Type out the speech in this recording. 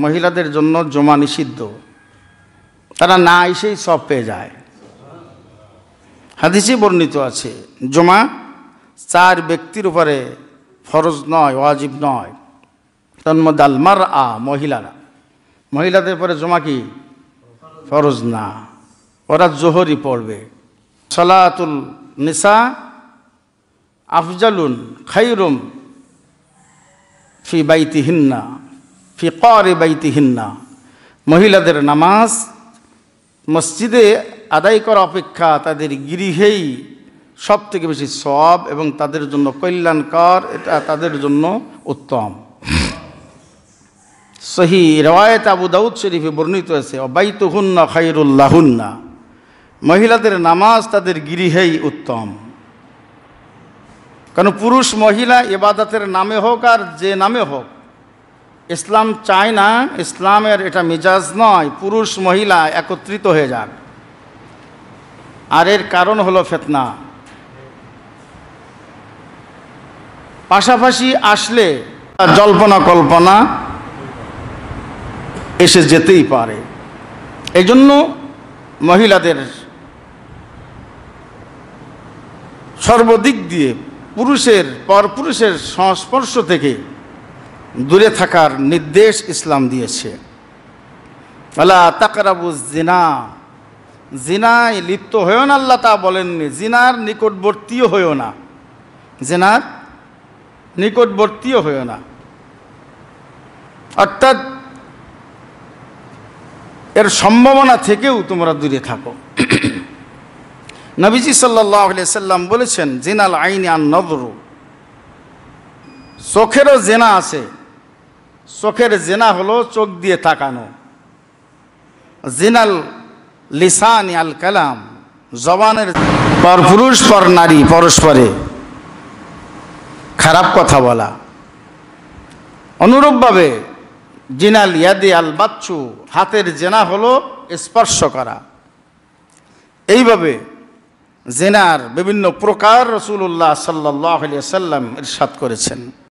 মহিলাদের জন্য জমা নিষিদ্ধ, তারা না এসেই সব পেয়ে যায়। হাদিসে বর্ণিত আছে জমা 4 ব্যক্তির উপরে ফরজ নয়, ওয়াজিব নয়। তন্মধ্যে আল মারআ, মহিলাদের উপরে জমা কি ফরজ না, ওরা জোহরই পড়বে। সালাতুল নিসা আফজালুন খায়রুম ফি বাইতিহিন্না ফি ক্বারি বাইতিহিন্না, মহিলাদের নামাজ মসজিদে আদায় করা অপেক্ষা তাদের গৃহেই সব থেকে বেশি সওয়াব এবং তাদের জন্য কল্যাণকর, এটা তাদের জন্য উত্তম। সহিহ riwayat আবু দাউদ শরীফে বর্ণিত আছে বাইতুহুন্না খায়রুল লাহুন্না, মহিলাদের নামাজ তাদের গৃহেই উত্তম। কারণ পুরুষ মহিলা ইবাদতের নামে হোক আর যে নামে হোক, ইসলাম চায় না, ইসলামের এটা মেজাজ নয় পুরুষ মহিলা একত্রিত হয়ে যাক। আর এর কারণ হলো ফিতনা। পাশাপাশি আসলে জল্পনা কল্পনা এসে যেতেই পারে। এই জন্য মহিলাদের সর্বদিক দিয়ে পরপুরুষের সংস্পর্শ থেকে দূরে থাকার নির্দেশ ইসলাম দিয়েছে। ওয়ালা তাকরাবুজ জিনা, জিনায় লিপ্ত হয়েও না, আল্লাহ তা বলেননি। জিনার নিকটবর্তীও হয়েও না, জিনার নিকটবর্তীও হয়েও না, অর্থাৎ এর সম্ভাবনা থেকেও তোমরা দূরে থাকো। নবীজি সাল্লাল্লাহু আলাইহি সাল্লাম বলেছেন জিনাল আইনি আন নযরু, চোখেরও জেনা আছে। চোখের জেনা হলো চোখ দিয়ে তাকানো। জিনাল লিসানি আল কালাম, জবানের পর পুরুষ পর নারী পরস্পরে খারাপ কথা বলা। অনুরূপভাবে জিনাল ইয়াদি আল বাচ্চু, হাতের জেনা হলো স্পর্শ করা। এইভাবে জেনার বিভিন্ন প্রকার রাসূলুল্লাহ সাল্লাল্লাহু আলাইহি ওয়াসাল্লাম ইরশাদ করেছেন।